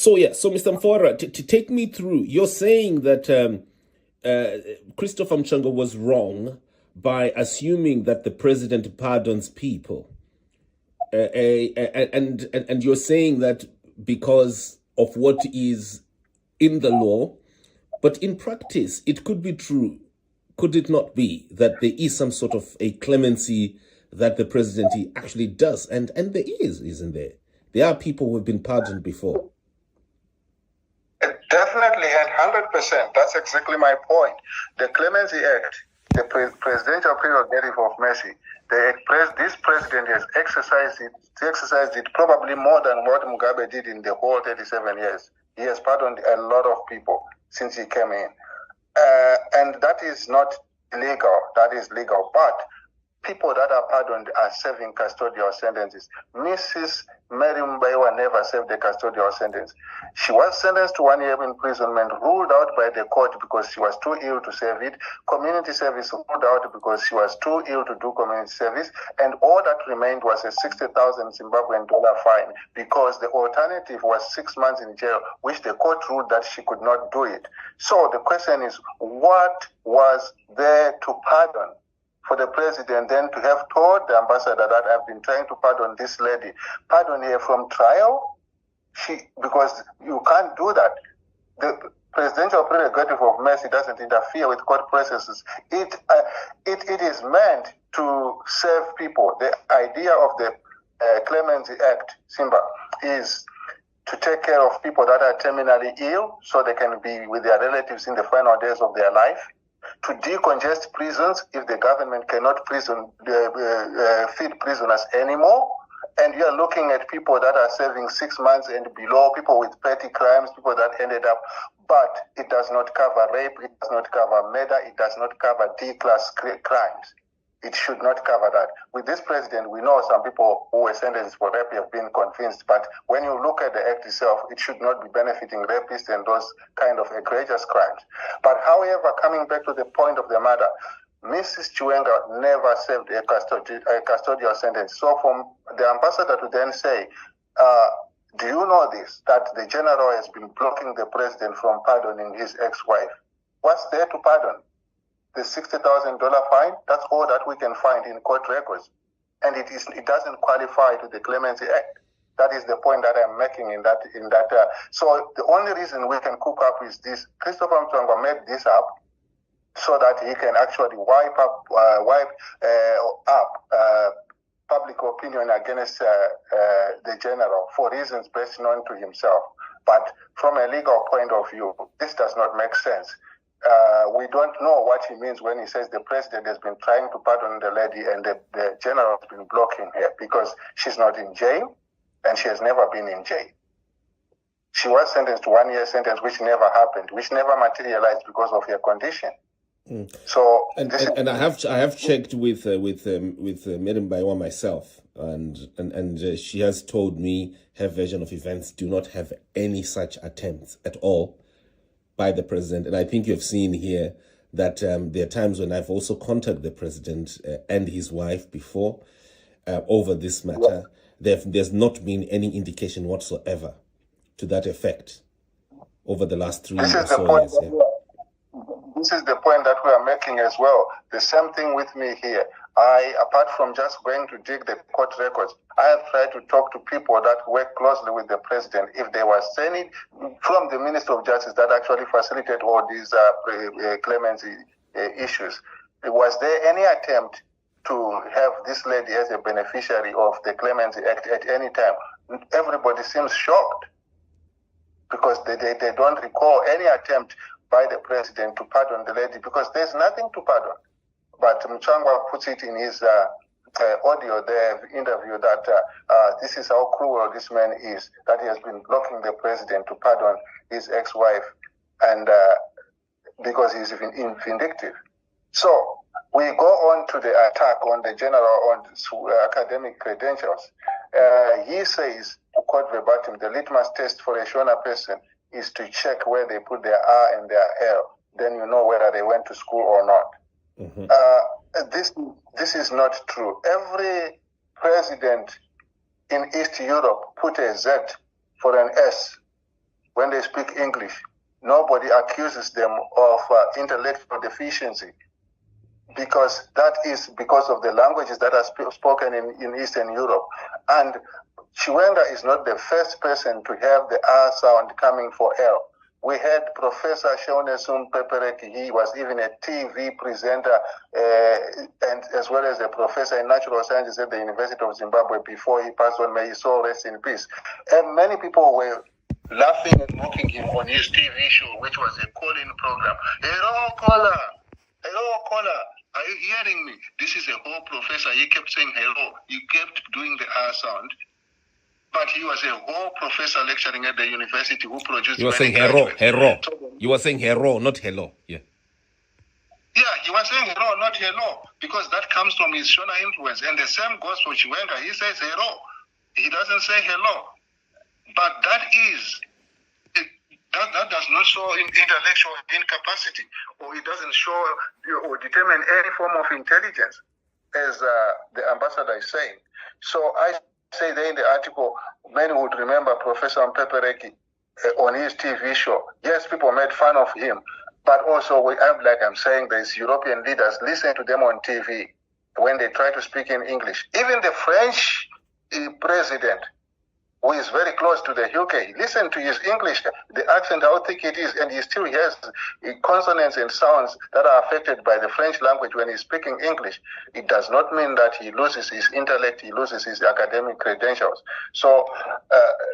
So Mr. Mfora, to take me through, you're saying that Christopher Mchangwa was wrong by assuming that the president pardons people, and you're saying that because of what is in the law, but in practice, it could be true, could it not be, that there is some sort of a clemency that the president actually does, and there is, isn't there? There are people who have been pardoned before. Definitely, and 100%. That's exactly my point. The Clemency Act, the presidential prerogative of mercy, this president has exercised it probably more than what Mugabe did in the whole 37 years. He has pardoned a lot of people since he came in. And that is not illegal, that is legal. But people that are pardoned are serving custodial sentences. Mrs. Mary Mbaewa never served a custodial sentence. She was sentenced to 1 year imprisonment, ruled out by the court because she was too ill to serve it. Community service ruled out because she was too ill to do community service. And all that remained was a 60,000 Zimbabwean dollar fine because the alternative was 6 months in jail, which the court ruled that she could not do it. So the question is, what was there to pardon? For the president then to have told the ambassador that I've been trying to pardon this lady, pardon her from trial, because you can't do that. The presidential prerogative of mercy doesn't interfere with court processes. It is meant to serve people. The idea of the Clemency Act, Simba, is to take care of people that are terminally ill so they can be with their relatives in the final days of their life, to decongest prisons if the government cannot feed prisoners anymore. And you are looking at people that are serving 6 months and below, people with petty crimes, people that ended up, but it does not cover rape, it does not cover murder, it does not cover D-class crimes. It should not cover that. With this president, we know some people who were sentenced for rape have been convinced, but when you look at the act itself, it should not be benefiting rapists and those kind of egregious crimes. But however, coming back to the point of the matter, Mrs. Chiwenga never served a custodial sentence. So from the ambassador to then say, do you know this, that the general has been blocking the president from pardoning his ex-wife? What's there to pardon? The $60,000 fine? That's all that we can find in court records. And it doesn't qualify to the Clemency Act. That is the point that I'm making in that. So the only reason we can cook up is this. Christopher Mchangwa made this up so that he can actually wipe up public opinion against the general for reasons best known to himself. But from a legal point of view, this does not make sense. We don't know what he means when he says the president has been trying to pardon the lady and the general has been blocking her, because she's not in jail and she has never been in jail. She was sentenced to 1 year sentence, which never happened, which never materialized because of her condition. So and I have checked with Madam Mbaewa myself, and she has told me her version of events do not have any such attempts at all by the president. And I think you've seen here that there are times when I've also contacted the president and his wife before over this matter. There's not been any indication whatsoever to that effect over the last 3 or so years. This is the point that we are making as well. The same thing with me here. Apart from just going to dig the court records, I have tried to talk to people that work closely with the president. If there was any from the Minister of Justice that actually facilitate all these clemency issues, was there any attempt to have this lady as a beneficiary of the Clemency Act at any time? Everybody seems shocked because they don't recall any attempt by the president to pardon the lady, because there's nothing to pardon. But Mchangwa puts it in his audio there, interview, that this is how cruel this man is, that he has been blocking the president to pardon his ex-wife, and because he's vindictive. So we go on to the attack on the general on academic credentials. He says, to quote verbatim, the litmus test for a Shona person is to check where they put their R and their L. Then you know whether they went to school or not. This is not true. Every president in East Europe put a Z for an S they speak English. Nobody accuses them of intellectual deficiency, because that is because of the languages that are spoken in Eastern Europe. And Chiwenga is not the first person to have the R sound coming for L. We had Professor Shonesum Pepereki. He was even a TV presenter, and as well as a professor in natural sciences at the University of Zimbabwe before he passed on. May his soul rest in peace. And many people were laughing and mocking him on his TV show, which was a call-in program. Hello, caller. Hello, caller. Are you hearing me? This is a whole professor. He kept saying hello. He kept doing the R sound. But he was a whole professor lecturing at the university who produced. You were saying hero. You were saying hero, not hello. Yeah. Yeah, he was saying hero, not hello, because that comes from his Shona influence. And the same goes for Chiwenga. He says hero. He doesn't say hello. But that does not show intellectual incapacity, or it doesn't show or determine any form of intelligence, as the ambassador is saying. So I say there in the article, many would remember Professor Mpepereki on his TV show. Yes, people made fun of him, but also, I'm saying, there's European leaders, listen to them on TV when they try to speak in English. Even the French president, who is very close to the UK, listen to his English, the accent, how thick it is, and he still has consonants and sounds that are affected by the French language when he's speaking English. It does not mean that he loses his intellect, he loses his academic credentials. So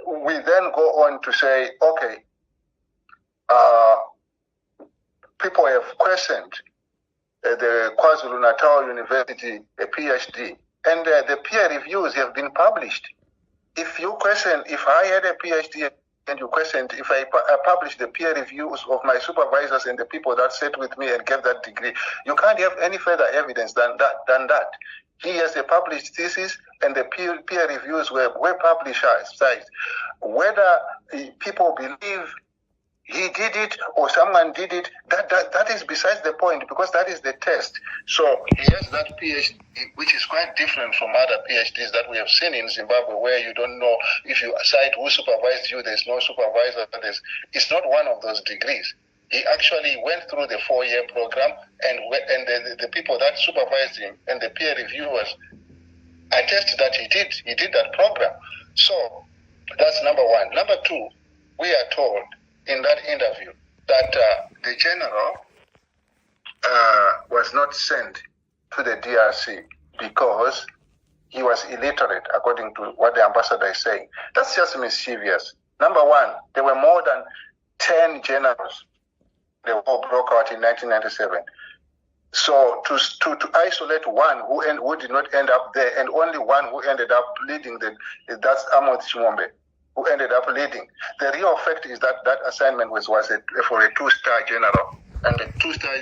we then go on to say, okay, people have questioned the KwaZulu-Natal University, a PhD, and the peer reviews have been published. If you question, if I had a PhD and you questioned, if I published the peer reviews of my supervisors and the people that sat with me and gave that degree, you can't have any further evidence than that. He has a published thesis, and the peer reviews were publicized. Whether people believe he did it or someone did it, that is besides the point, because that is the test. So he has that PhD, which is quite different from other PhDs that we have seen in Zimbabwe, where you don't know if you cite who supervised you, there's no supervisor. It's not one of those degrees. He actually went through the 4-year program, and the people that supervised him and the peer reviewers attest that he did that program. So that's number one. Number two, we are told in that interview that the general was not sent to the DRC because he was illiterate, according to what the ambassador is saying. That's just mischievous. Number one, there were more than 10 generals. The war broke out in 1997. So to isolate one who did not end up there, and only one who ended up leading, that's Amos Chimombe, who ended up leading. The real fact is that assignment was for a 2-star general. And the 2-star,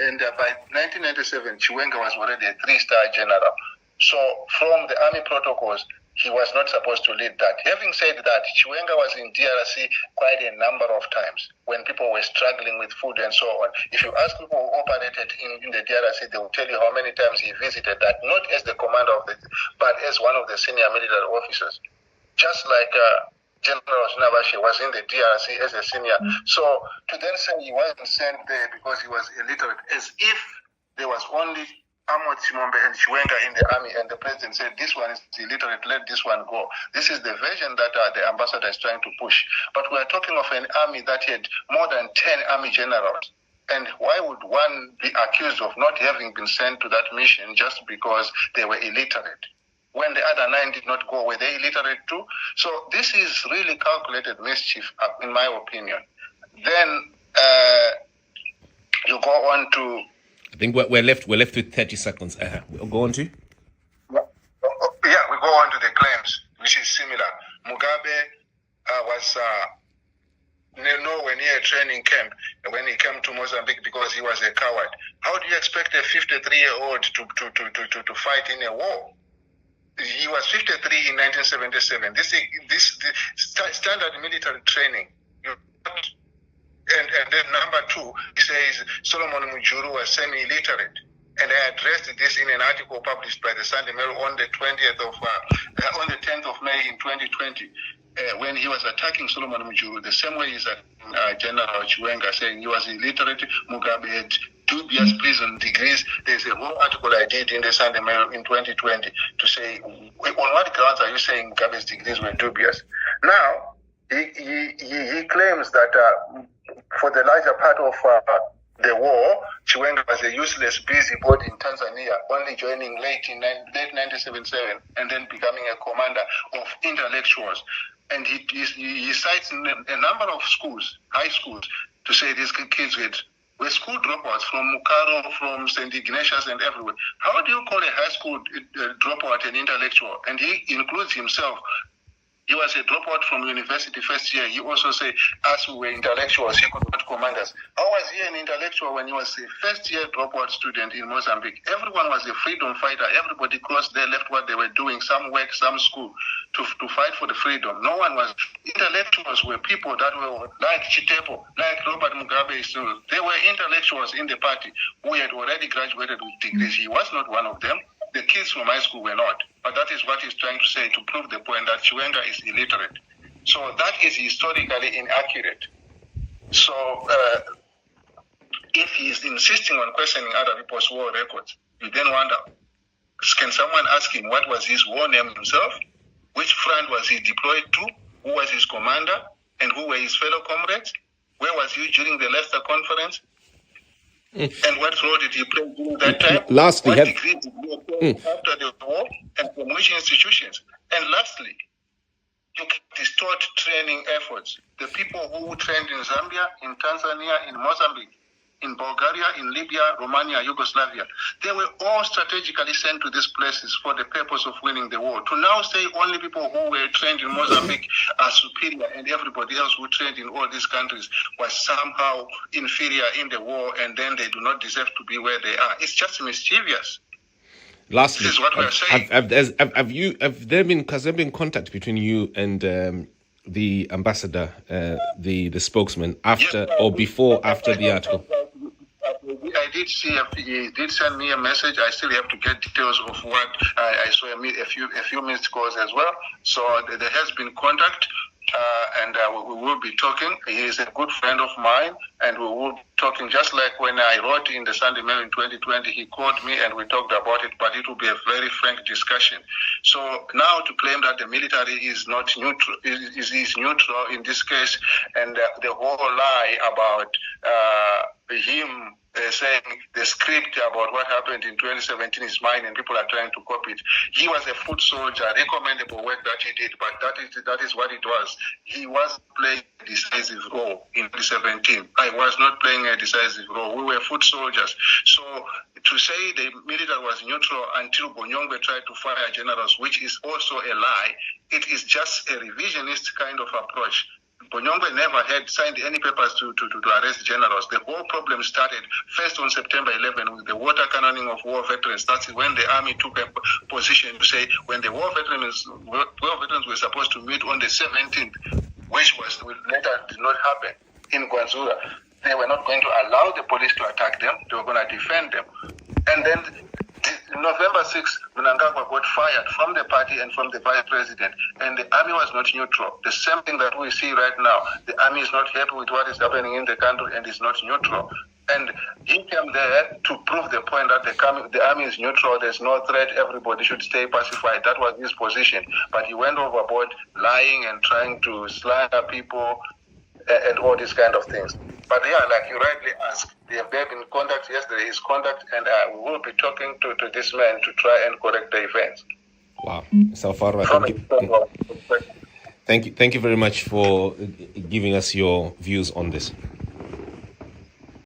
and by 1997, Chiwenga was already a 3-star general. So from the army protocols, he was not supposed to lead that. Having said that, Chiwenga was in DRC quite a number of times when people were struggling with food and so on. If you ask people who operated in the DRC, they will tell you how many times he visited that, not as the commander but as one of the senior military officers. Just like General Nabashe was in the DRC as a senior. So to then say he wasn't sent there because he was illiterate, as if there was only Amos Chimombe and Chiwenga in the army, and the president said, this one is illiterate, let this one go. This is the version that the ambassador is trying to push. But we are talking of an army that had more than 10 army generals. And why would one be accused of not having been sent to that mission just because they were illiterate? When the other 9 did not go, were they illiterate too? So this is really calculated mischief, in my opinion. Then you go on to... I think we're left with 30 seconds. We'll go on to? Yeah, we go on to the claims, which is similar. Mugabe was nowhere near a training camp when he came to Mozambique because he was a coward. How do you expect a 53-year-old to fight in a war? He was 53 in 1977. This standard military training. And then number two, he says Solomon Mujuru was semi-illiterate. And I addressed this in an article published by the Sunday Mail on the 10th of May in 2020, when he was attacking Solomon Mujuru, the same way he's General Chiwenga, saying he was illiterate, Mugabe had dubious prison degrees. There's a whole article I did in the Sunday Mail in 2020 to say, on what grounds are you saying Mugabe's degrees were dubious? Now, he claims that for the larger part of the war, Chiwenga was a useless busybody in Tanzania, only joining late 1977 and then becoming a commander of intellectuals. And he cites a number of schools, high schools, to say these kids were school dropouts from Mukaro, from St. Ignatius and everywhere. How do you call a high school dropout an intellectual? And he includes himself. He was a dropout from university first year. He also said, us who were intellectuals, he could not command us. How was he an intellectual when he was a first year dropout student in Mozambique? Everyone was a freedom fighter. Everybody crossed there, left what they were doing, some work, some school, to fight for the freedom. No one was. Intellectuals were people that were like Chitepo, like Robert Mugabe. So they were intellectuals in the party who had already graduated with degrees. He was not one of them. The kids from high school were not. But that is what he's trying to say to prove the point that Chiwenga is illiterate. So that is historically inaccurate. So if he is insisting on questioning other people's war records, you then wonder, can someone ask him what was his war name himself? Which front was he deployed to? Who was his commander? And who were his fellow comrades? Where was he during the Leicester Conference? And what role did he play during that time? Lastly, what degree did he obtain after the war, and from which institutions? And lastly, you can distort training efforts. The people who trained in Zambia, in Tanzania, in Mozambique, in Bulgaria, in Libya, Romania, Yugoslavia, they were all strategically sent to these places for the purpose of winning the war. To now say only people who were trained in Mozambique are superior and everybody else who trained in all these countries was somehow inferior in the war and then they do not deserve to be where they are. It's just mischievous. Lastly, this is what we're saying. Has there been contact between you and the ambassador, the spokesman, after or before, after the article? I did see. He did send me a message. I still have to get details of what I saw. A few missed calls as well. So there has been contact, and we will be talking. He is a good friend of mine, and we will be talking. Just like when I wrote in the Sunday Mail in 2020, he called me and we talked about it. But it will be a very frank discussion. So now to claim that the military is not neutral, is neutral in this case, and the whole lie about him saying the script about what happened in 2017 is mine and people are trying to copy it. He was a foot soldier, recommendable work that he did, but that is what it was. He was playing a decisive role in 2017. I was not playing a decisive role. We were foot soldiers. So to say the military was neutral until Bonyongwe tried to fire generals, which is also a lie, it is just a revisionist kind of approach. Bonyongwe never had signed any papers to arrest generals. The whole problem started first on September 11 with the water cannoning of war veterans. That's when the army took a position to say when the war veterans were supposed to meet on the 17th, which later did not happen in Gwanzura, they were not going to allow the police to attack them. They were going to defend them. And then November 6th, Mnangagwa got fired from the party and from the vice president, and the army was not neutral. The same thing that we see right now. The army is not happy with what is happening in the country and is not neutral. And he came there to prove the point that the army is neutral, there's no threat, everybody should stay pacified. That was his position. But he went overboard, lying and trying to slander people and all these kind of things. But yeah, like you rightly asked, they have been in contact. Yes, there is contact, and we will be talking to this man to try and correct the events. Wow, so far, thank you very much for giving us your views on this.